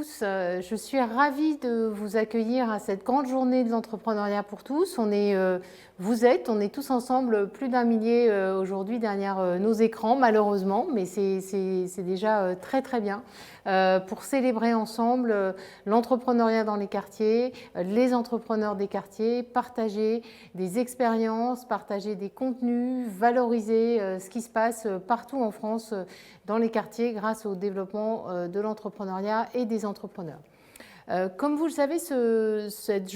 tous, je suis ravie de vous accueillir à cette grande journée de l'entrepreneuriat pour tous. On est tous ensemble, plus d'un millier aujourd'hui derrière nos écrans, malheureusement, mais c'est déjà très très bien pour célébrer ensemble l'entrepreneuriat dans les quartiers, les entrepreneurs des quartiers, partager des expériences, partager des contenus, valoriser ce qui se passe partout en France dans les quartiers grâce au développement de l'entrepreneuriat et des entrepreneurs. Comme vous le savez, cette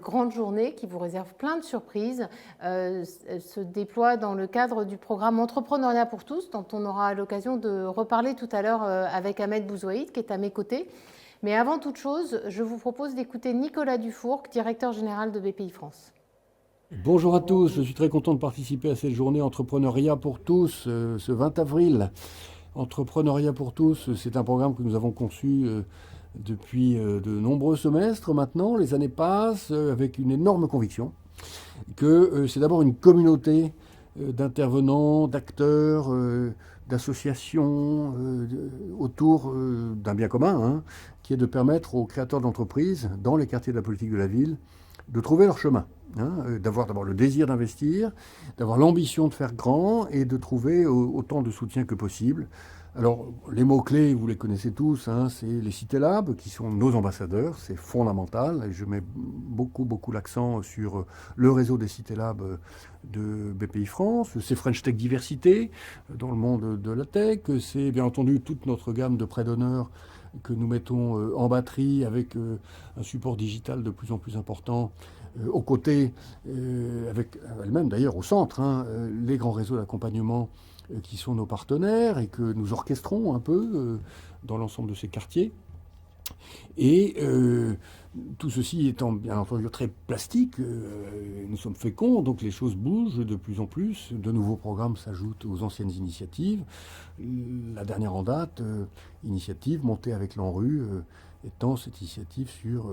grande journée qui vous réserve plein de surprises se déploie dans le cadre du programme Entrepreneuriat pour tous, dont on aura l'occasion de reparler tout à l'heure avec Ahmed Bouzouaïd, qui est à mes côtés. Mais avant toute chose, je vous propose d'écouter Nicolas Dufourcq, directeur général de BPI France. Bonjour à tous, je suis très content de participer à cette journée Entrepreneuriat pour tous, ce 20 avril. Entrepreneuriat pour tous, c'est un programme que nous avons conçu depuis de nombreux semestres maintenant. Les années passent avec une énorme conviction que c'est d'abord une communauté d'intervenants, d'acteurs, d'associations autour d'un bien commun, qui est de permettre aux créateurs d'entreprises dans les quartiers de la politique de la ville de trouver leur chemin. D'avoir d'abord le désir d'investir, d'avoir l'ambition de faire grand et de trouver autant de soutien que possible. Alors, les mots-clés, vous les connaissez tous, c'est les Cité Labs qui sont nos ambassadeurs, c'est fondamental. Et je mets beaucoup l'accent sur le réseau des Cité Labs de BPI France. C'est French Tech Diversité dans le monde de la tech. C'est bien entendu toute notre gamme de prêts d'honneur que nous mettons en batterie avec un support digital de plus en plus important aux côtés, avec elle-même d'ailleurs au centre, les grands réseaux d'accompagnement qui sont nos partenaires et que nous orchestrons un peu dans l'ensemble de ces quartiers. Et tout ceci étant bien entendu très plastique, nous sommes féconds, donc les choses bougent de plus en plus. De nouveaux programmes s'ajoutent aux anciennes initiatives. La dernière en date, initiative montée avec l'ANRU, étant cette initiative sur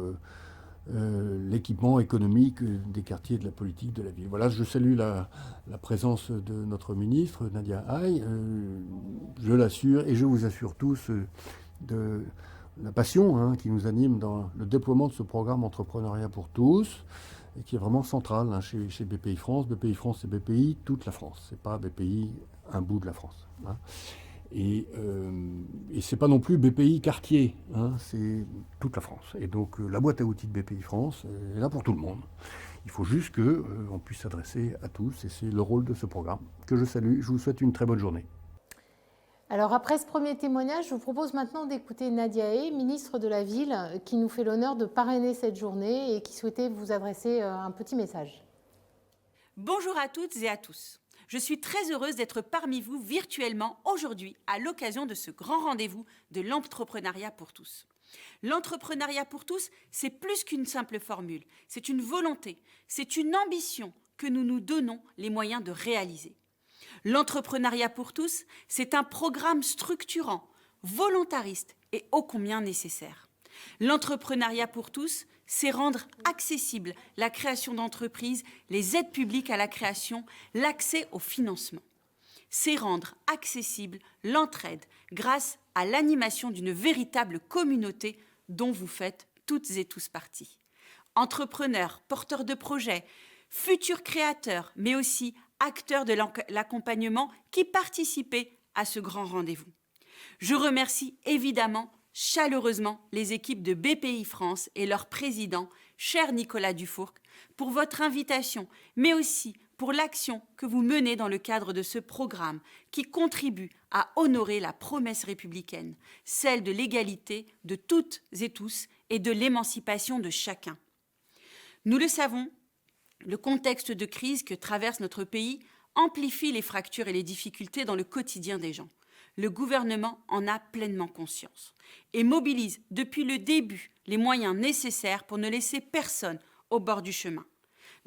l'équipement économique des quartiers de la politique de la ville. Voilà, je salue la présence de notre ministre, Nadia Haye. Je l'assure et je vous assure tous de la passion qui nous anime dans le déploiement de ce programme Entrepreneuriat pour tous, et qui est vraiment central chez BPI France. BPI France, c'est BPI toute la France. C'est pas BPI un bout de la France. Et c'est pas non plus BPI quartier, c'est toute la France. Et donc la boîte à outils de BPI France est là pour tout le monde. Il faut juste qu'on puisse s'adresser à tous, et c'est le rôle de ce programme que je salue. Je vous souhaite une très bonne journée. Alors après ce premier témoignage, je vous propose maintenant d'écouter Nadia Haye, ministre de la Ville, qui nous fait l'honneur de parrainer cette journée et qui souhaitait vous adresser un petit message. Bonjour à toutes et à tous. Je suis très heureuse d'être parmi vous virtuellement aujourd'hui à l'occasion de ce grand rendez-vous de l'entrepreneuriat pour tous. L'entrepreneuriat pour tous, c'est plus qu'une simple formule, c'est une volonté, c'est une ambition que nous nous donnons les moyens de réaliser. L'entrepreneuriat pour tous, c'est un programme structurant, volontariste et ô combien nécessaire. L'entrepreneuriat pour tous, c'est rendre accessible la création d'entreprises, les aides publiques à la création, l'accès au financement. C'est rendre accessible l'entraide grâce à l'animation d'une véritable communauté dont vous faites toutes et tous partie. Entrepreneurs, porteurs de projets, futurs créateurs, mais aussi acteurs de l'accompagnement qui participaient à ce grand rendez-vous. Je remercie évidemment chaleureusement les équipes de BPI France et leur président, cher Nicolas Dufourcq, pour votre invitation, mais aussi pour l'action que vous menez dans le cadre de ce programme qui contribue à honorer la promesse républicaine, celle de l'égalité de toutes et tous et de l'émancipation de chacun. Nous le savons, le contexte de crise que traverse notre pays amplifie les fractures et les difficultés dans le quotidien des gens. Le gouvernement en a pleinement conscience et mobilise depuis le début les moyens nécessaires pour ne laisser personne au bord du chemin.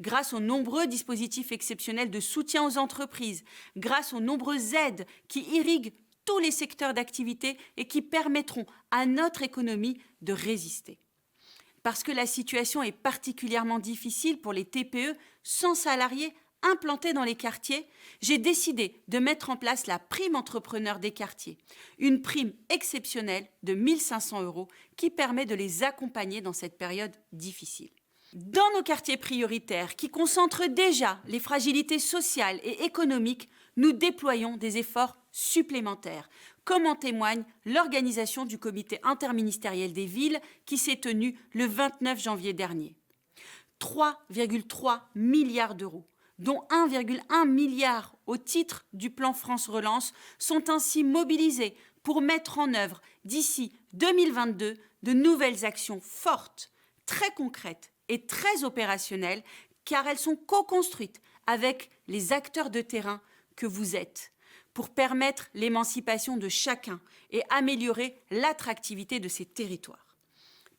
Grâce aux nombreux dispositifs exceptionnels de soutien aux entreprises, grâce aux nombreuses aides qui irriguent tous les secteurs d'activité et qui permettront à notre économie de résister. Parce que la situation est particulièrement difficile pour les TPE sans salariés implantées dans les quartiers, j'ai décidé de mettre en place la prime entrepreneur des quartiers, une prime exceptionnelle de 1 500 € qui permet de les accompagner dans cette période difficile. Dans nos quartiers prioritaires, qui concentrent déjà les fragilités sociales et économiques, nous déployons des efforts supplémentaires, comme en témoigne l'organisation du comité interministériel des villes qui s'est tenue le 29 janvier dernier. 3,3 milliards d'euros, dont 1,1 milliard au titre du plan France Relance, sont ainsi mobilisés pour mettre en œuvre d'ici 2022 de nouvelles actions fortes, très concrètes et très opérationnelles, car elles sont co-construites avec les acteurs de terrain que vous êtes, pour permettre l'émancipation de chacun et améliorer l'attractivité de ces territoires.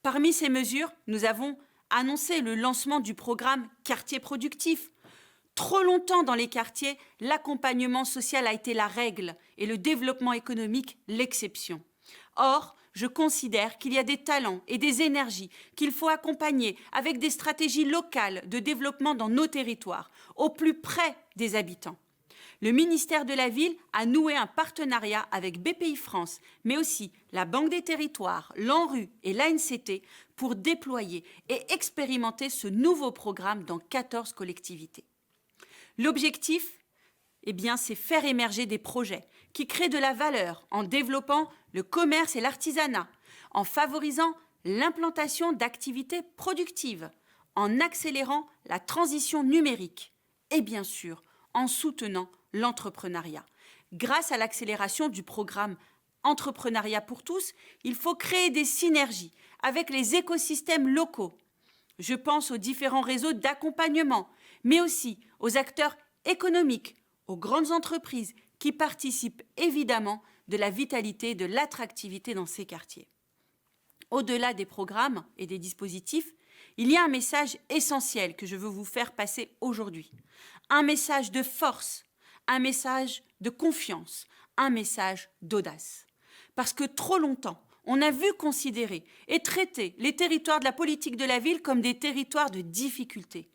Parmi ces mesures, nous avons annoncé le lancement du programme Quartier productif. Trop longtemps dans les quartiers, l'accompagnement social a été la règle et le développement économique l'exception. Or, je considère qu'il y a des talents et des énergies qu'il faut accompagner avec des stratégies locales de développement dans nos territoires, au plus près des habitants. Le ministère de la Ville a noué un partenariat avec BPI France, mais aussi la Banque des Territoires, l'ANRU et l'ANCT pour déployer et expérimenter ce nouveau programme dans 14 collectivités. L'objectif, c'est faire émerger des projets qui créent de la valeur en développant le commerce et l'artisanat, en favorisant l'implantation d'activités productives, en accélérant la transition numérique et bien sûr en soutenant l'entrepreneuriat. Grâce à l'accélération du programme Entrepreneuriat pour tous, il faut créer des synergies avec les écosystèmes locaux. Je pense aux différents réseaux d'accompagnement, mais aussi aux acteurs économiques, aux grandes entreprises qui participent évidemment de la vitalité et de l'attractivité dans ces quartiers. Au-delà des programmes et des dispositifs, il y a un message essentiel que je veux vous faire passer aujourd'hui. Un message de force, un message de confiance, un message d'audace. Parce que trop longtemps, on a vu considérer et traiter les territoires de la politique de la ville comme des territoires de difficulté.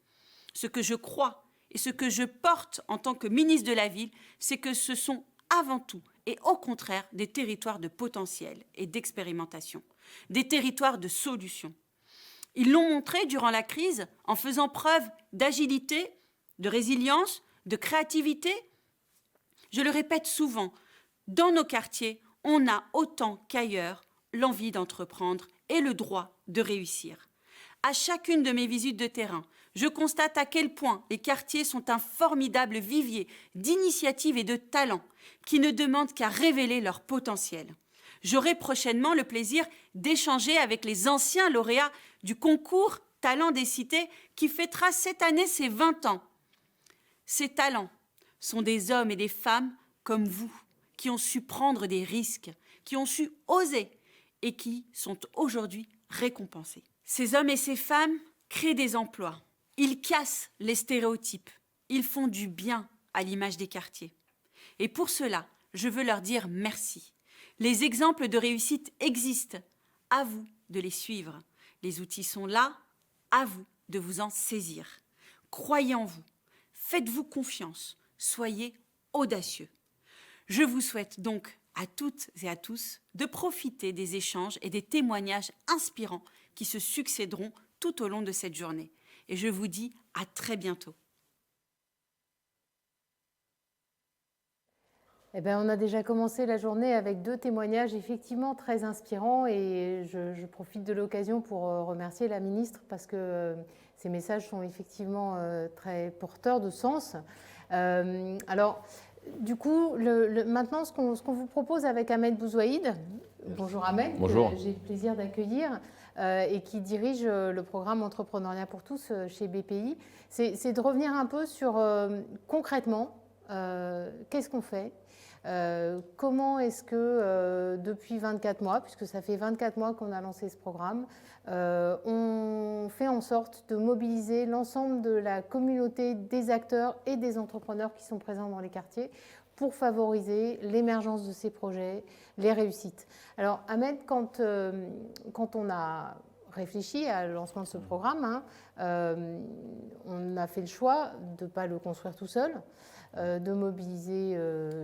Ce que je crois et ce que je porte en tant que ministre de la Ville, c'est que ce sont avant tout et au contraire des territoires de potentiel et d'expérimentation, des territoires de solutions. Ils l'ont montré durant la crise en faisant preuve d'agilité, de résilience, de créativité. Je le répète souvent, dans nos quartiers, on a autant qu'ailleurs l'envie d'entreprendre et le droit de réussir. À chacune de mes visites de terrain, je constate à quel point les quartiers sont un formidable vivier d'initiatives et de talents qui ne demandent qu'à révéler leur potentiel. J'aurai prochainement le plaisir d'échanger avec les anciens lauréats du concours Talents des Cités qui fêtera cette année ses 20 ans. Ces talents sont des hommes et des femmes comme vous, qui ont su prendre des risques, qui ont su oser et qui sont aujourd'hui récompensés. Ces hommes et ces femmes créent des emplois. Ils cassent les stéréotypes. Ils font du bien à l'image des quartiers. Et pour cela, je veux leur dire merci. Les exemples de réussite existent. À vous de les suivre. Les outils sont là. À vous de vous en saisir. Croyez en vous. Faites-vous confiance. Soyez audacieux. Je vous souhaite donc à toutes et à tous de profiter des échanges et des témoignages inspirants qui se succéderont tout au long de cette journée. Et je vous dis à très bientôt. On a déjà commencé la journée avec 2 témoignages effectivement très inspirants et je profite de l'occasion pour remercier la ministre parce que ces messages sont effectivement très porteurs de sens. Alors, du coup, maintenant, ce qu'on vous propose avec Ahmed Bouzouaïd, bonjour Ahmed, bonjour. J'ai le plaisir d'accueillir et qui dirige le programme Entrepreneuriat pour tous chez BPI, c'est de revenir un peu sur concrètement, qu'est-ce qu'on fait ? Comment est-ce que depuis 24 mois, puisque ça fait 24 mois qu'on a lancé ce programme, on fait en sorte de mobiliser l'ensemble de la communauté des acteurs et des entrepreneurs qui sont présents dans les quartiers pour favoriser l'émergence de ces projets, les réussites. Alors Ahmed, quand on a réfléchi à le lancement de ce programme, hein, on a fait le choix de ne pas le construire tout seul, de mobiliser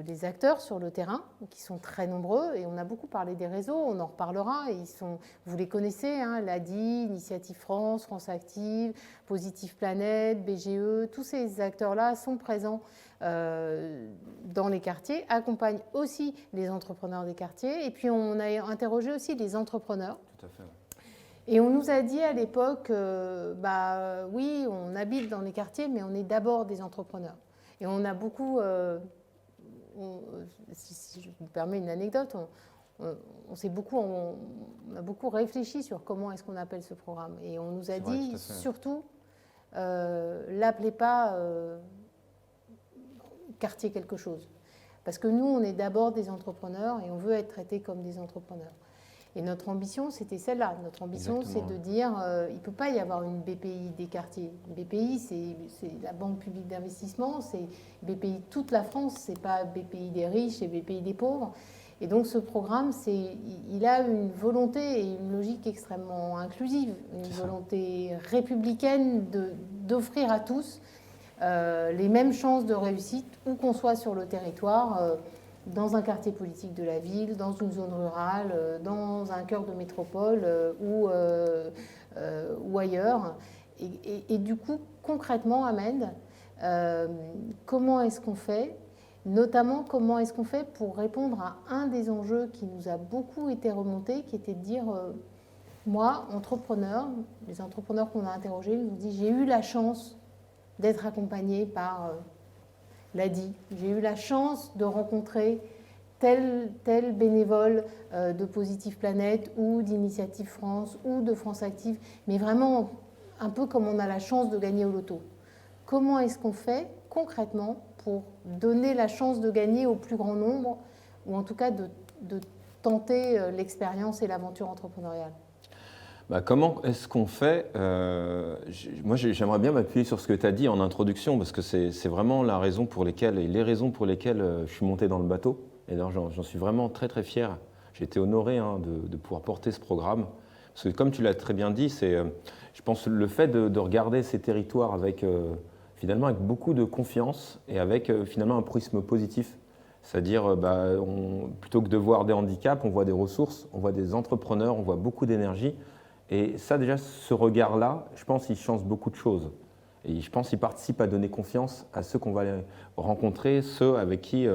les acteurs sur le terrain, qui sont très nombreux, et on a beaucoup parlé des réseaux, on en reparlera, vous les connaissez, hein, l'ADI, Initiative France, France Active, Positive Planète, BGE, tous ces acteurs-là sont présents dans les quartiers, accompagnent aussi les entrepreneurs des quartiers, et puis on a interrogé aussi les entrepreneurs. Tout à fait. Et on nous a dit à l'époque, oui, on habite dans les quartiers, mais on est d'abord des entrepreneurs. Et on a beaucoup, si je me permets une anecdote, on a beaucoup réfléchi sur comment est-ce qu'on appelle ce programme. Et on nous a dit, surtout, l'appelez pas quartier quelque chose. Parce que nous, on est d'abord des entrepreneurs et on veut être traités comme des entrepreneurs. Et notre ambition, c'était celle-là. Notre ambition, c'est de dire, il ne peut pas y avoir une BPI des quartiers. Une BPI, c'est la Banque publique d'investissement, c'est BPI toute la France, c'est pas BPI des riches et BPI des pauvres. Et donc ce programme, il a une volonté et une logique extrêmement inclusive, une volonté républicaine d'offrir à tous les mêmes chances de réussite, où qu'on soit sur le territoire, dans un quartier politique de la ville, dans une zone rurale, dans un cœur de métropole ou ailleurs. Et du coup, concrètement, Ahmed, comment est-ce qu'on fait ? Notamment, comment est-ce qu'on fait pour répondre à un des enjeux qui nous a beaucoup été remonté, qui était de dire, moi, entrepreneur, les entrepreneurs qu'on a interrogés nous ont dit, j'ai eu la chance d'être accompagné par l'ADI. J'ai eu la chance de rencontrer tel bénévole de Positive Planète ou d'Initiative France ou de France Active, mais vraiment un peu comme on a la chance de gagner au loto. Comment est-ce qu'on fait concrètement pour donner la chance de gagner au plus grand nombre, ou en tout cas de tenter l'expérience et l'aventure entrepreneuriale ? Comment est-ce qu'on fait ? Moi, j'aimerais bien m'appuyer sur ce que tu as dit en introduction, parce que c'est vraiment les raisons pour lesquelles je suis monté dans le bateau. Et d'ailleurs, j'en suis vraiment très, très fier. J'ai été honoré de pouvoir porter ce programme. Parce que comme tu l'as très bien dit, je pense le fait de regarder ces territoires avec beaucoup de confiance et avec finalement un prisme positif. C'est-à-dire, plutôt que de voir des handicaps, on voit des ressources, on voit des entrepreneurs, on voit beaucoup d'énergie. Et ça, déjà, ce regard-là, je pense qu'il change beaucoup de choses. Et je pense qu'il participe à donner confiance à ceux qu'on va rencontrer, ceux avec qui,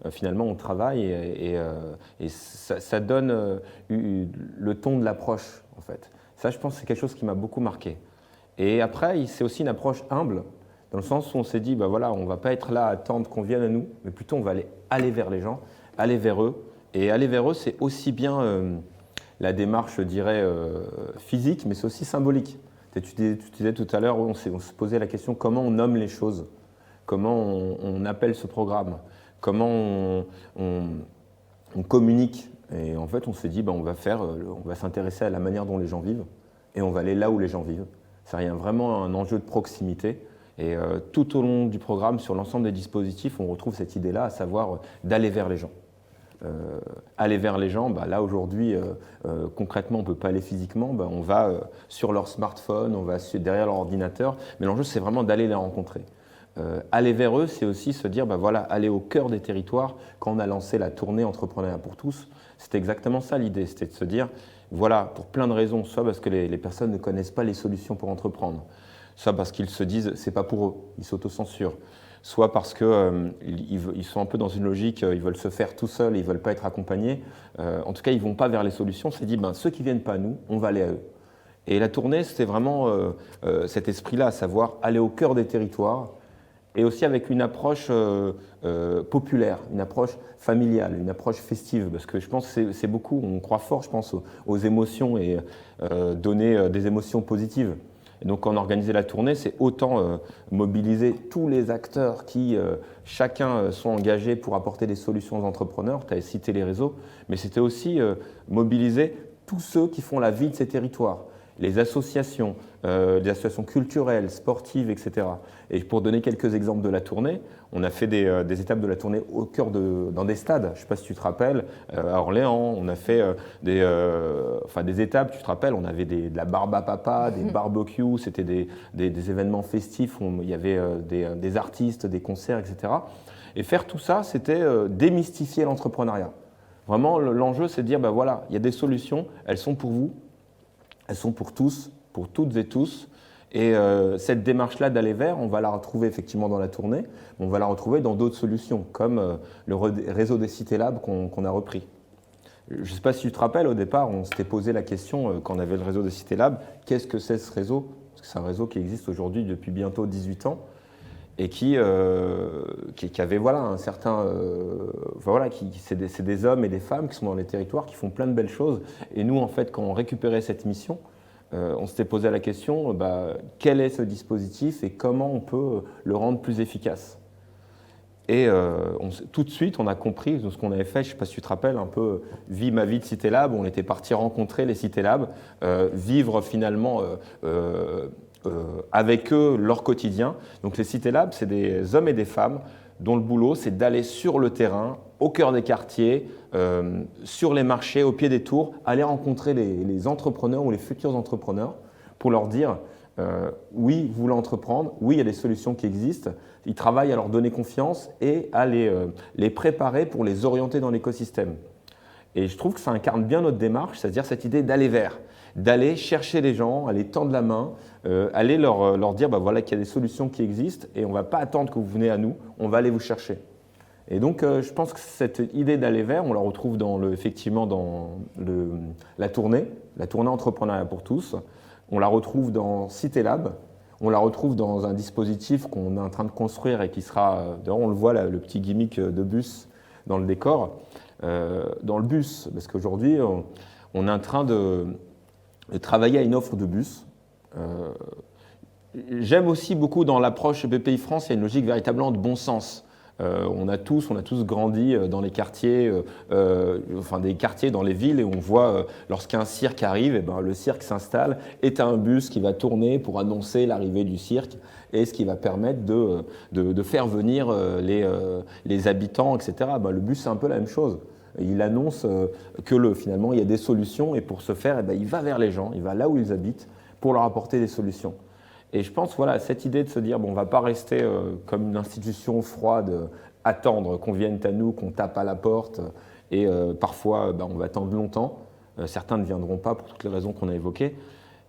finalement, on travaille. Et ça donne le ton de l'approche, en fait. Ça, je pense que c'est quelque chose qui m'a beaucoup marqué. Et après, c'est aussi une approche humble, dans le sens où on s'est dit, on ne va pas être là à attendre qu'on vienne à nous, mais plutôt on va aller vers les gens, aller vers eux. Et aller vers eux, c'est aussi bien la démarche, je dirais, physique, mais c'est aussi symbolique. Tu disais tout à l'heure, on se posait la question comment on nomme les choses, comment on appelle ce programme, comment on communique. Et en fait, on s'est dit, on va s'intéresser à la manière dont les gens vivent et on va aller là où les gens vivent. Ça y a vraiment un enjeu de proximité. Et tout au long du programme, sur l'ensemble des dispositifs, on retrouve cette idée-là, à savoir d'aller vers les gens. Aller vers les gens, là aujourd'hui, concrètement, on ne peut pas aller physiquement, on va sur leur smartphone, on va derrière leur ordinateur, mais l'enjeu, c'est vraiment d'aller les rencontrer. Aller vers eux, c'est aussi se dire, aller au cœur des territoires. Quand on a lancé la tournée Entrepreneuriat pour tous, c'était exactement ça l'idée, c'était de se dire, pour plein de raisons, soit parce que les personnes ne connaissent pas les solutions pour entreprendre, soit parce qu'ils se disent, c'est pas pour eux, ils s'autocensurent, soit parce qu'ils sont un peu dans une logique, ils veulent se faire tout seuls, ils ne veulent pas être accompagnés. En tout cas, ils ne vont pas vers les solutions. On s'est dit, ceux qui ne viennent pas à nous, on va aller à eux. Et la tournée, c'était vraiment cet esprit-là, à savoir aller au cœur des territoires, et aussi avec une approche populaire, une approche familiale, une approche festive, parce que je pense que c'est beaucoup, on croit fort, je pense, aux émotions et donner des émotions positives. Et donc, quand on organisait la tournée, c'est autant mobiliser tous les acteurs qui, chacun, sont engagés pour apporter des solutions aux entrepreneurs. Tu as cité les réseaux, mais c'était aussi mobiliser tous ceux qui font la vie de ces territoires. les associations culturelles, sportives, etc. Et pour donner quelques exemples de la tournée, on a fait des étapes de la tournée au cœur dans des stades. Je ne sais pas si tu te rappelles, à Orléans, on a fait des étapes, tu te rappelles, on avait de la barbe à papa, des barbecues, c'était des événements festifs où il y avait des artistes, des concerts, etc. Et faire tout ça, c'était démystifier l'entrepreneuriat. Vraiment, l'enjeu, c'est de dire, ben voilà, il y a des solutions, elles sont pour vous, elles sont pour tous, pour toutes et tous. Et cette démarche-là d'aller vers, on va la retrouver effectivement dans la tournée, mais on va la retrouver dans d'autres solutions, comme le réseau des Cités Labs qu'on a repris. Je ne sais pas si tu te rappelles, au départ, on s'était posé la question, quand on avait le réseau des Cités Labs, qu'est-ce que c'est ce réseau? Parce que c'est un réseau qui existe aujourd'hui depuis bientôt 18 ans et qui avait voilà, un certain... c'est des hommes et des femmes qui sont dans les territoires, qui font plein de belles choses. Et nous, en fait, quand on récupérait cette mission, on s'était posé la question, quel est ce dispositif et comment on peut le rendre plus efficace. Et tout de suite, on a compris ce qu'on avait fait, je ne sais pas si tu te rappelles, un peu Vie ma vie de Cité Lab, on était parti rencontrer les Cité Labs, vivre finalement avec eux leur quotidien. Donc les Cité Labs, c'est des hommes et des femmes dont le boulot, c'est d'aller sur le terrain, au cœur des quartiers, sur les marchés, au pied des tours, aller rencontrer les entrepreneurs ou les futurs entrepreneurs pour leur dire oui, vous voulez entreprendre, oui, il y a des solutions qui existent. Ils travaillent à leur donner confiance et à les préparer pour les orienter dans l'écosystème. Et je trouve que ça incarne bien notre démarche, c'est-à-dire cette idée d'aller vers, d'aller chercher les gens, aller tendre la main, aller leur dire voilà, qu'il y a des solutions qui existent et on ne va pas attendre que vous venez à nous, on va aller vous chercher. Et donc, je pense que cette idée d'aller vers, on la retrouve effectivement dans la tournée Entrepreneuriat pour tous. On la retrouve dans Cité Lab. On la retrouve dans un dispositif qu'on est en train de construire et qui sera, d'ailleurs on le voit, là, le petit gimmick de bus dans le décor. Dans le bus, parce qu'aujourd'hui, on est en train de travailler à une offre de bus. J'aime aussi beaucoup dans l'approche BPI France, il y a une logique véritablement de bon sens. On a tous grandi dans les quartiers, des quartiers dans les villes, et on voit lorsqu'un cirque arrive, le cirque s'installe, est un bus qui va tourner pour annoncer l'arrivée du cirque, et ce qui va permettre de faire venir les habitants, etc. Le bus, c'est un peu la même chose. Il annonce que finalement, il y a des solutions, et pour ce faire, il va vers les gens, il va là où ils habitent pour leur apporter des solutions. Et je pense, voilà, cette idée de se dire, on ne va pas rester comme une institution froide, attendre qu'on vienne à nous, qu'on tape à la porte, et parfois, on va attendre longtemps. Certains ne viendront pas pour toutes les raisons qu'on a évoquées.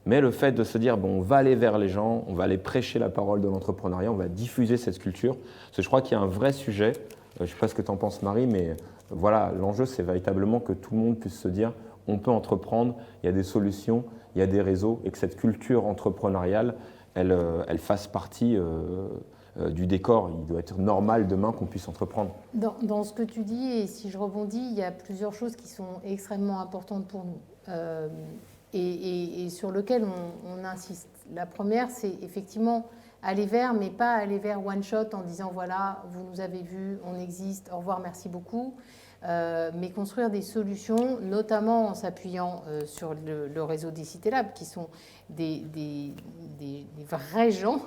Mais le fait de se dire, on va aller vers les gens, on va aller prêcher la parole de l'entrepreneuriat, on va diffuser cette culture. Parce que je crois qu'il y a un vrai sujet, je ne sais pas ce que tu en penses, Marie, mais voilà, l'enjeu, c'est véritablement que tout le monde puisse se dire, on peut entreprendre, il y a des solutions, il y a des réseaux, et que cette culture entrepreneuriale, elle fasse partie du décor. Il doit être normal demain qu'on puisse entreprendre. Dans ce que tu dis, et si je rebondis, il y a plusieurs choses qui sont extrêmement importantes pour nous et sur lesquelles on insiste. La première, c'est effectivement aller vers, mais pas aller vers one shot en disant voilà, vous nous avez vus, on existe, au revoir, merci beaucoup. Mais construire des solutions, notamment en s'appuyant sur le réseau des Cités Labs, qui sont des vrais gens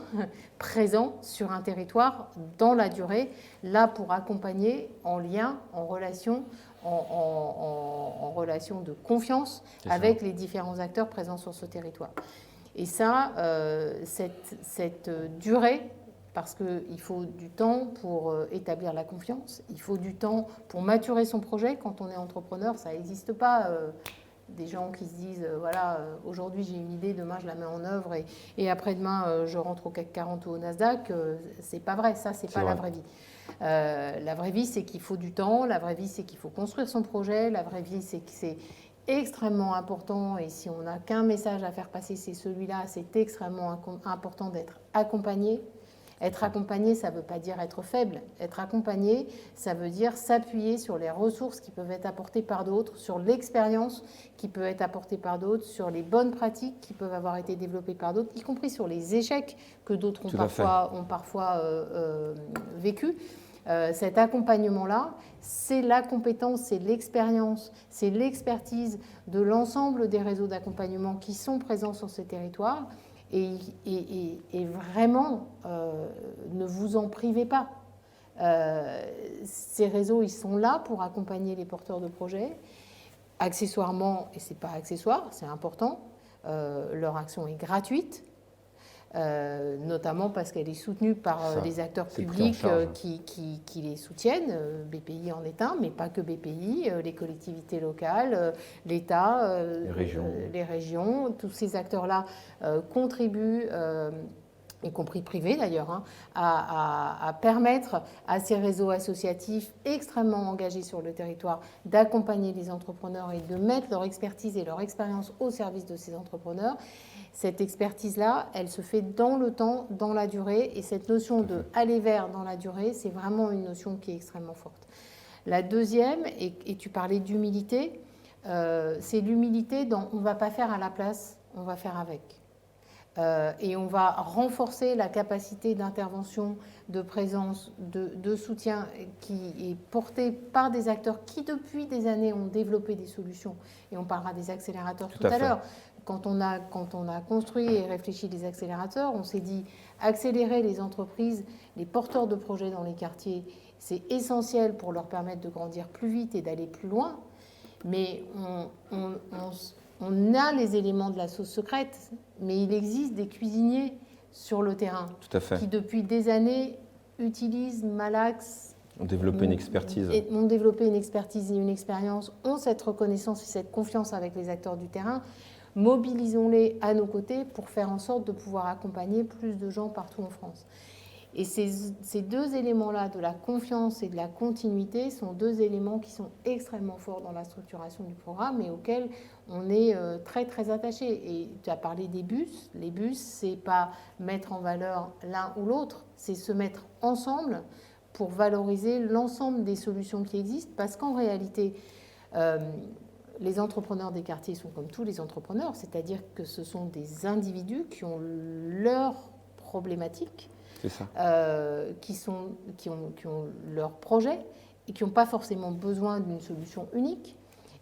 présents sur un territoire dans la durée, là pour accompagner en lien, en relation, en relation de confiance avec les différents acteurs présents sur ce territoire. Et ça, cette durée, parce qu'il faut du temps pour établir la confiance, il faut du temps pour maturer son projet. Quand on est entrepreneur, ça n'existe pas. Des gens qui se disent, voilà, aujourd'hui j'ai une idée, demain je la mets en œuvre et après-demain je rentre au CAC 40 ou au Nasdaq. C'est pas vrai, ça c'est pas la vraie vie. La vraie vie, c'est qu'il faut du temps, la vraie vie, c'est qu'il faut construire son projet, la vraie vie, c'est que c'est extrêmement important, et si on n'a qu'un message à faire passer, c'est celui-là, c'est extrêmement important d'être accompagné. Être accompagné, ça ne veut pas dire être faible. Être accompagné, ça veut dire s'appuyer sur les ressources qui peuvent être apportées par d'autres, sur l'expérience qui peut être apportée par d'autres, sur les bonnes pratiques qui peuvent avoir été développées par d'autres, y compris sur les échecs que d'autres ont parfois vécu. Cet accompagnement-là, c'est la compétence, c'est l'expérience, c'est l'expertise de l'ensemble des réseaux d'accompagnement qui sont présents sur ces territoires. Et vraiment, ne vous en privez pas. Ces réseaux, ils sont là pour accompagner les porteurs de projets. Accessoirement, et ce n'est pas accessoire, c'est important, leur action est gratuite. Notamment parce qu'elle est soutenue par des acteurs publics qui les soutiennent. BPI en est un, mais pas que BPI, les collectivités locales, l'État, les régions, tous ces acteurs-là contribuent, y compris privés d'ailleurs, hein, à permettre à ces réseaux associatifs extrêmement engagés sur le territoire d'accompagner les entrepreneurs et de mettre leur expertise et leur expérience au service de ces entrepreneurs. Cette expertise-là, elle se fait dans le temps, dans la durée, et cette notion de aller vers dans la durée, c'est vraiment une notion qui est extrêmement forte. La deuxième, et tu parlais d'humilité, c'est l'humilité dans on ne va pas faire à la place, on va faire avec. Et on va renforcer la capacité d'intervention, de présence, de soutien qui est portée par des acteurs qui, depuis des années, ont développé des solutions. Et on parlera des accélérateurs tout à l'heure. Quand on a construit et réfléchi les accélérateurs, on s'est dit accélérer les entreprises, les porteurs de projets dans les quartiers, c'est essentiel pour leur permettre de grandir plus vite et d'aller plus loin. Mais on a les éléments de la sauce secrète, mais il existe des cuisiniers sur le terrain qui, depuis des années, utilisent Malax. Ont développé une expertise. Ont développé une expertise et une expérience, ont cette reconnaissance et cette confiance avec les acteurs du terrain. Mobilisons-les à nos côtés pour faire en sorte de pouvoir accompagner plus de gens partout en France. Et ces deux éléments-là, de la confiance et de la continuité, sont deux éléments qui sont extrêmement forts dans la structuration du programme et auxquels on est très, très attaché. Et tu as parlé des bus. Les bus, ce n'est pas mettre en valeur l'un ou l'autre, c'est se mettre ensemble pour valoriser l'ensemble des solutions qui existent. Parce qu'en réalité, les entrepreneurs des quartiers sont comme tous les entrepreneurs, c'est-à-dire que ce sont des individus qui ont leurs problématiques, qui ont leurs projets et qui n'ont pas forcément besoin d'une solution unique.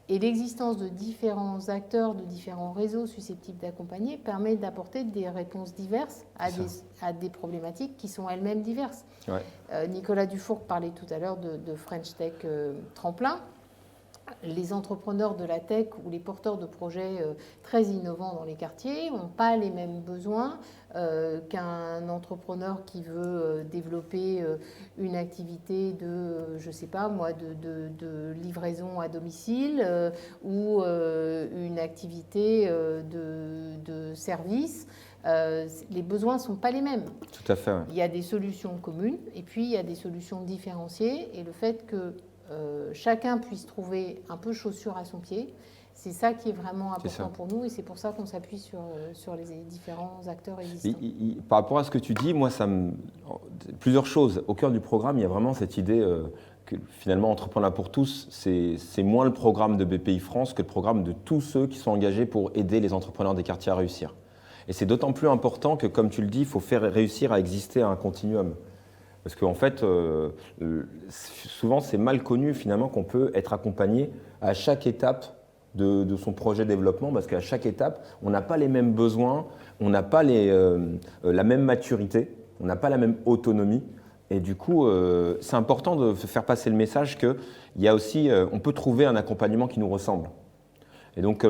Et l'existence de différents acteurs, de différents réseaux susceptibles d'accompagner permet d'apporter des réponses diverses à des problématiques qui sont elles-mêmes diverses. Nicolas Dufourcq parlait tout à l'heure de French Tech Tremplin. Les entrepreneurs de la tech ou les porteurs de projets très innovants dans les quartiers n'ont pas les mêmes besoins qu'un entrepreneur qui veut développer une activité de, je sais pas moi, de livraison à domicile ou une activité de service. Les besoins ne sont pas les mêmes. Tout à fait. Il y a des solutions communes et puis il y a des solutions différenciées, et le fait que chacun puisse trouver un peu chaussure à son pied, c'est ça qui est vraiment important pour nous, et c'est pour ça qu'on s'appuie sur les différents acteurs existants. Par rapport à ce que tu dis, moi, plusieurs choses. Au cœur du programme, il y a vraiment cette idée que finalement, Entrepreneur pour tous, c'est moins le programme de BPI France que le programme de tous ceux qui sont engagés pour aider les entrepreneurs des quartiers à réussir. Et c'est d'autant plus important que, comme tu le dis, il faut faire réussir à exister à un continuum. Parce qu'en fait, souvent, c'est mal connu finalement qu'on peut être accompagné à chaque étape de son projet de développement, parce qu'à chaque étape, on n'a pas les mêmes besoins, on n'a pas la même maturité, on n'a pas la même autonomie. Et du coup, c'est important de faire passer le message qu'il y a aussi, on peut trouver un accompagnement qui nous ressemble. Et donc,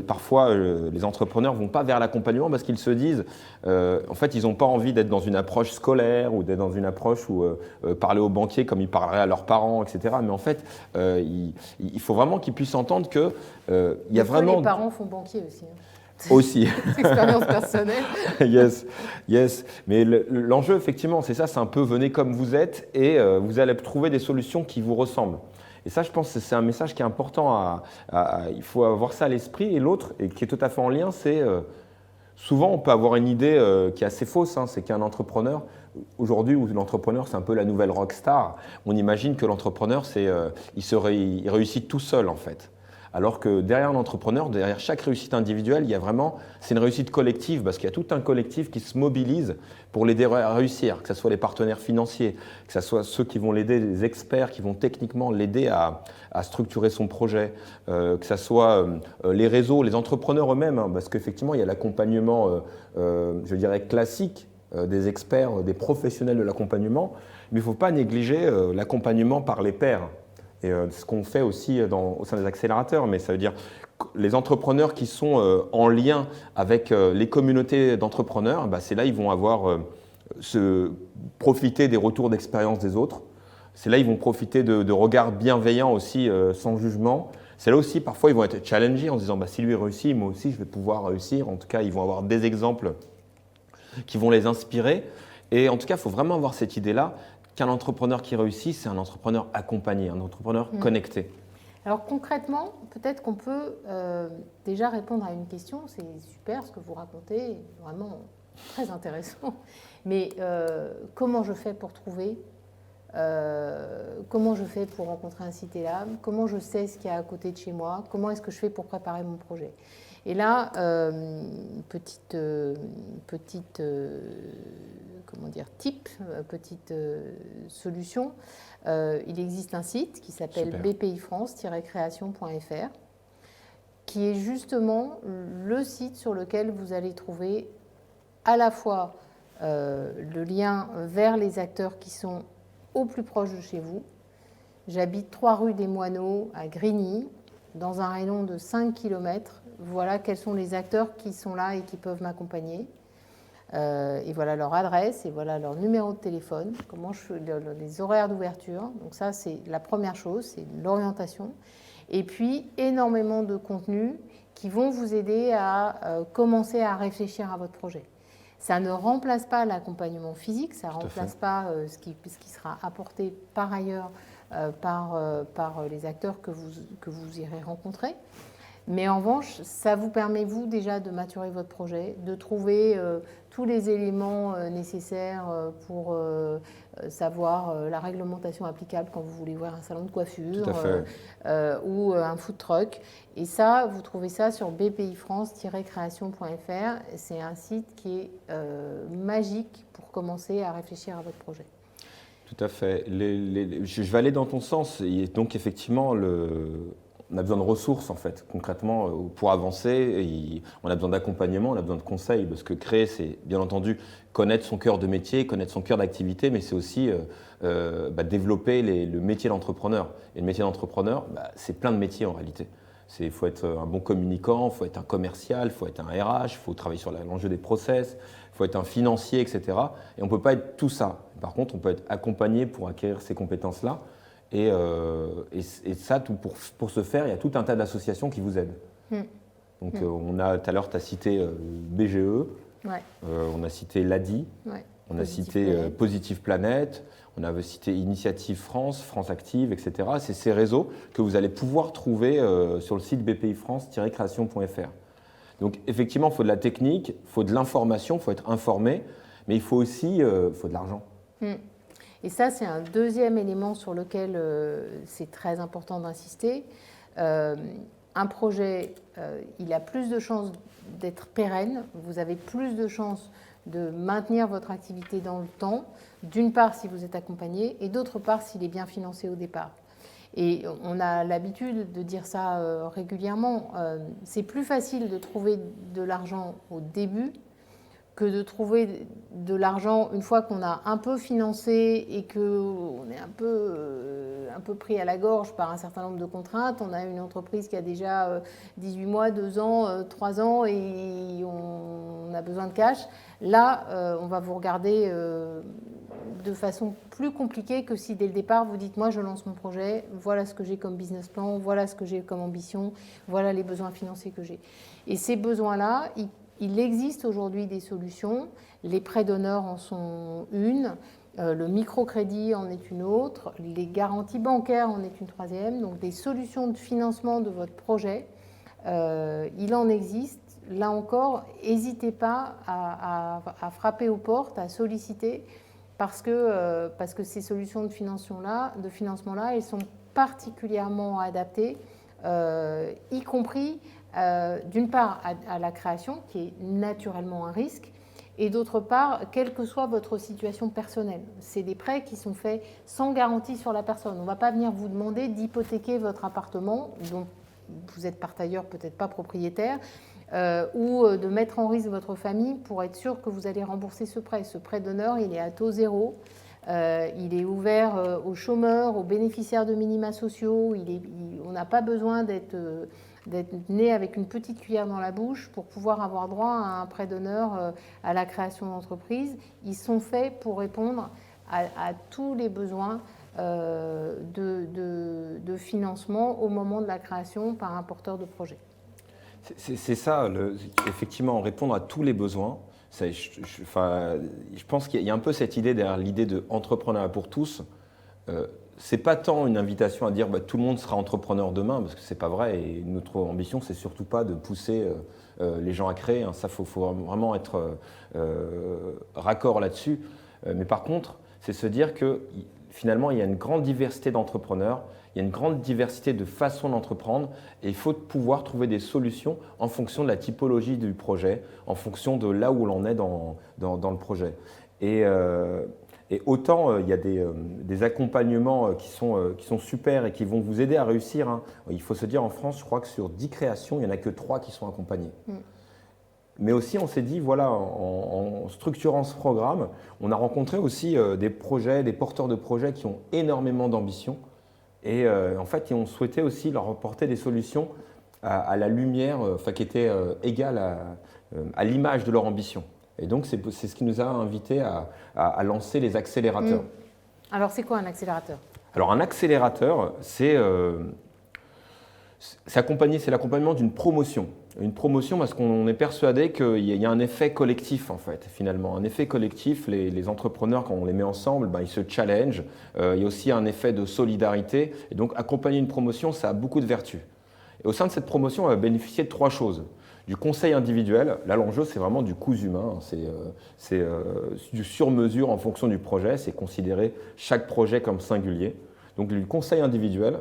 parfois, les entrepreneurs ne vont pas vers l'accompagnement parce qu'ils se disent, en fait, ils n'ont pas envie d'être dans une approche scolaire ou d'être dans une approche où parler aux banquiers comme ils parleraient à leurs parents, etc. Mais en fait, il faut vraiment qu'ils puissent entendre qu'il y a vraiment… Les parents font banquier aussi. Aussi. Expérience personnelle. Yes. Mais l'enjeu, effectivement, c'est ça, c'est un peu venez comme vous êtes et vous allez trouver des solutions qui vous ressemblent. Et ça, je pense que c'est un message qui est important. Il faut avoir ça à l'esprit. Et l'autre, et qui est tout à fait en lien, c'est souvent, on peut avoir une idée qui est assez fausse. C'est qu'un entrepreneur, aujourd'hui, où l'entrepreneur, c'est un peu la nouvelle rockstar, on imagine que l'entrepreneur, il réussit tout seul, en fait. Alors que derrière l'entrepreneur, derrière chaque réussite individuelle, c'est une réussite collective parce qu'il y a tout un collectif qui se mobilise pour l'aider à réussir, que ce soit les partenaires financiers, que ce soit ceux qui vont l'aider, les experts qui vont techniquement l'aider à structurer son projet, que ce soit les réseaux, les entrepreneurs eux-mêmes, hein, parce qu'effectivement, il y a l'accompagnement, je dirais, classique des experts, des professionnels de l'accompagnement, mais il ne faut pas négliger l'accompagnement par les pairs. Et ce qu'on fait aussi au sein des accélérateurs, mais ça veut dire les entrepreneurs qui sont en lien avec les communautés d'entrepreneurs, c'est là ils vont profiter des retours d'expérience des autres. C'est là ils vont profiter de regards bienveillants aussi, sans jugement. C'est là aussi parfois ils vont être challengés en se disant si lui réussit, moi aussi je vais pouvoir réussir. En tout cas, ils vont avoir des exemples qui vont les inspirer. Et en tout cas, il faut vraiment avoir cette idée-là qu'un entrepreneur qui réussit, c'est un entrepreneur accompagné, un entrepreneur connecté. Alors concrètement, peut-être qu'on peut déjà répondre à une question. C'est super ce que vous racontez, vraiment très intéressant. Mais comment je fais pour trouver comment je fais pour rencontrer un Citélab? Comment je sais ce qu'il y a à côté de chez moi? Comment est-ce que je fais pour préparer mon projet? Et là, petite solution. Il existe un site qui s'appelle bpifrance-création.fr qui est justement le site sur lequel vous allez trouver à la fois le lien vers les acteurs qui sont au plus proche de chez vous. J'habite 3 rue des Moineaux à Grigny, dans un rayon de 5 km. Voilà quels sont les acteurs qui sont là et qui peuvent m'accompagner. Et voilà leur adresse, et voilà leur numéro de téléphone, les horaires d'ouverture. Donc ça, c'est la première chose, c'est l'orientation. Et puis, énormément de contenus qui vont vous aider à commencer à réfléchir à votre projet. Ça ne remplace pas l'accompagnement physique, ça ne remplace pas ce qui sera apporté par ailleurs par les acteurs que vous irez rencontrer. Mais en revanche, ça vous permet, vous, déjà de maturer votre projet, de trouver tous les éléments nécessaires pour savoir la réglementation applicable quand vous voulez ouvrir un salon de coiffure ou un food truck. Et ça, vous trouvez ça sur bpifrance-création.fr. C'est un site qui est magique pour commencer à réfléchir à votre projet. Tout à fait. Je vais aller dans ton sens. Et donc, effectivement, on a besoin de ressources, en fait, concrètement, pour avancer. On a besoin d'accompagnement, on a besoin de conseils, parce que créer, c'est bien entendu connaître son cœur de métier, connaître son cœur d'activité, mais c'est aussi développer le métier d'entrepreneur. Et le métier d'entrepreneur, c'est plein de métiers en réalité. Il faut être un bon communicant, il faut être un commercial, il faut être un RH, il faut travailler sur l'enjeu des process, il faut être un financier, etc. Et on ne peut pas être tout ça. Par contre, on peut être accompagné pour acquérir ces compétences-là. Et ça, pour ce faire, il y a tout un tas d'associations qui vous aident. Donc, tout à l'heure, tu as cité BGE, on a cité l'ADI, on a cité Positive Planète, on avait cité Initiative France, France Active, etc. C'est ces réseaux que vous allez pouvoir trouver sur le site bpifrance-création.fr. Donc, effectivement, il faut de la technique, il faut de l'information, il faut être informé, mais il faut aussi de l'argent. Et ça, c'est un deuxième élément sur lequel c'est très important d'insister. Un projet, il a plus de chances d'être pérenne, vous avez plus de chances de maintenir votre activité dans le temps, d'une part si vous êtes accompagné, et d'autre part s'il est bien financé au départ. Et on a l'habitude de dire ça régulièrement. C'est plus facile de trouver de l'argent au début que de trouver de l'argent une fois qu'on a un peu financé et qu'on est un peu pris à la gorge par un certain nombre de contraintes. On a une entreprise qui a déjà 18 mois, 2 ans, 3 ans et on a besoin de cash. Là, on va vous regarder de façon plus compliquée que si dès le départ vous dites « moi je lance mon projet, voilà ce que j'ai comme business plan, voilà ce que j'ai comme ambition, voilà les besoins financiers que j'ai ». Et ces besoins-là, il existe aujourd'hui des solutions, les prêts d'honneur en sont une, le microcrédit en est une autre, les garanties bancaires en est une troisième, donc des solutions de financement de votre projet, il en existe. Là encore, n'hésitez pas à frapper aux portes, à solliciter, parce que ces solutions de financement-là, elles sont particulièrement adaptées y compris d'une part à la création, qui est naturellement un risque, et d'autre part, quelle que soit votre situation personnelle. C'est des prêts qui sont faits sans garantie sur la personne. On ne va pas venir vous demander d'hypothéquer votre appartement, dont vous êtes par ailleurs peut-être pas propriétaire, ou de mettre en risque votre famille pour être sûr que vous allez rembourser ce prêt. Ce prêt d'honneur, il est à taux zéro. Il est ouvert aux chômeurs, aux bénéficiaires de minima sociaux. On n'a pas besoin d'être né avec une petite cuillère dans la bouche pour pouvoir avoir droit à un prêt d'honneur à la création d'entreprise. Ils sont faits pour répondre à tous les besoins de financement au moment de la création par un porteur de projet. C'est ça, effectivement, répondre à tous les besoins. Je pense qu'il y a un peu cette idée derrière l'idée de entrepreneuriat pour tous. C'est pas tant une invitation à dire tout le monde sera entrepreneur demain, parce que c'est pas vrai. Et notre ambition, c'est surtout pas de pousser les gens à créer. Ça, faut vraiment être raccord là-dessus. Mais par contre, c'est se dire que finalement, il y a une grande diversité d'entrepreneurs. Il y a une grande diversité de façons d'entreprendre et il faut pouvoir trouver des solutions en fonction de la typologie du projet, en fonction de là où l'on est dans le projet. Et autant il y a des accompagnements qui sont super et qui vont vous aider à réussir. Il faut se dire en France, je crois que sur 10 créations, il n'y en a que 3 qui sont accompagnées. Mais aussi, on s'est dit, voilà, en structurant ce programme, on a rencontré aussi des porteurs de projets qui ont énormément d'ambition. Et en fait, ils ont souhaité aussi leur apporter des solutions à la lumière, qui étaient égales à l'image de leur ambition. Et donc, c'est ce qui nous a invités à lancer les accélérateurs. Alors, c'est quoi un accélérateur? Alors, un accélérateur, c'est l'accompagnement d'une promotion. Une promotion parce qu'on est persuadé qu'il y a un effet collectif, en fait, finalement. Un effet collectif, les entrepreneurs, quand on les met ensemble, ils se challengent. Il y a aussi un effet de solidarité. Et donc, accompagner une promotion, ça a beaucoup de vertus. Et au sein de cette promotion, on va bénéficier de 3 choses. Du conseil individuel. Là, l'enjeu, c'est vraiment du coût humain. C'est du sur-mesure en fonction du projet. C'est considérer chaque projet comme singulier. Donc, du conseil individuel.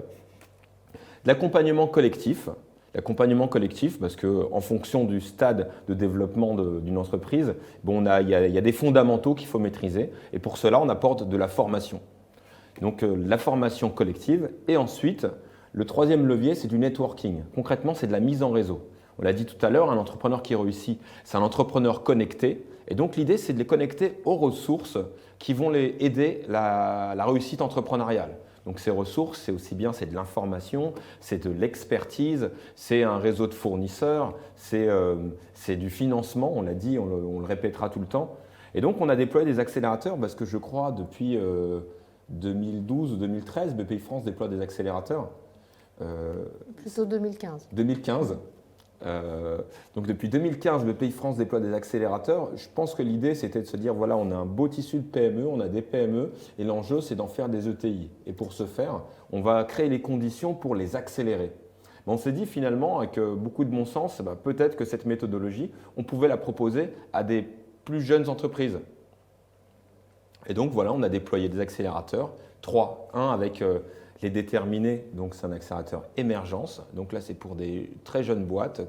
De l'accompagnement collectif. L'accompagnement collectif, parce qu'en fonction du stade de développement d'une entreprise, il y a des fondamentaux qu'il faut maîtriser. Et pour cela, on apporte de la formation. Donc, la formation collective. Et ensuite, le 3e levier, c'est du networking. Concrètement, c'est de la mise en réseau. On l'a dit tout à l'heure, un entrepreneur qui réussit, c'est un entrepreneur connecté. Et donc, l'idée, c'est de les connecter aux ressources qui vont les aider la réussite entrepreneuriale. Donc ces ressources, c'est aussi bien de l'information, c'est de l'expertise, c'est un réseau de fournisseurs, c'est du financement, on l'a dit, on le répétera tout le temps. Et donc on a déployé des accélérateurs parce que je crois depuis 2012 ou 2013, BPI France déploie des accélérateurs. Plutôt 2015. 2015. Donc depuis 2015, BPI France déploie des accélérateurs. Je pense que l'idée, c'était de se dire, voilà, on a un beau tissu de PME, on a des PME, et l'enjeu, c'est d'en faire des ETI. Et pour ce faire, on va créer les conditions pour les accélérer. Mais on s'est dit finalement, avec beaucoup de bon sens, peut-être que cette méthodologie, on pouvait la proposer à des plus jeunes entreprises. Et donc voilà, on a déployé des accélérateurs, 3. Un avec les déterminés, donc c'est un accélérateur émergence. Donc là, c'est pour des très jeunes boîtes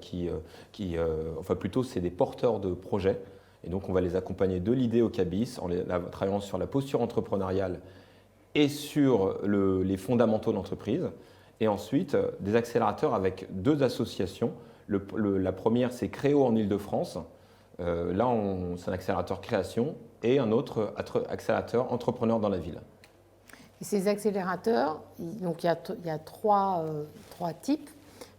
enfin plutôt, c'est des porteurs de projets. Et donc, on va les accompagner de l'idée au CABIS en travaillant sur la posture entrepreneuriale et sur les fondamentaux de l'entreprise. Et ensuite, des accélérateurs avec 2 associations. La première, c'est Créo en Ile-de-France. Là, c'est un accélérateur création et un autre accélérateur entrepreneur dans la ville. Et ces accélérateurs, donc il y a 3 types,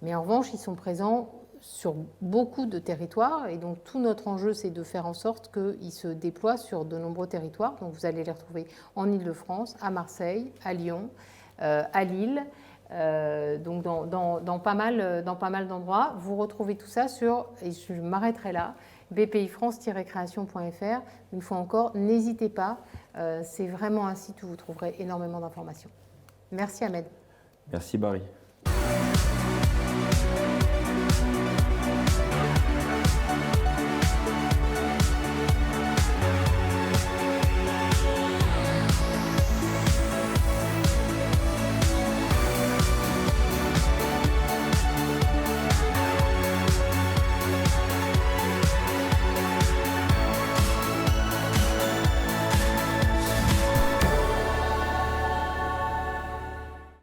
mais en revanche, ils sont présents sur beaucoup de territoires. Et donc, tout notre enjeu, c'est de faire en sorte qu'ils se déploient sur de nombreux territoires. Donc, vous allez les retrouver en Ile-de-France, à Marseille, à Lyon, à Lille, donc dans pas mal d'endroits. Vous retrouvez tout ça sur, et je m'arrêterai là, bpifrance-création.fr. Une fois encore, n'hésitez pas. C'est vraiment un site où vous trouverez énormément d'informations. Merci Ahmed. Merci Barry.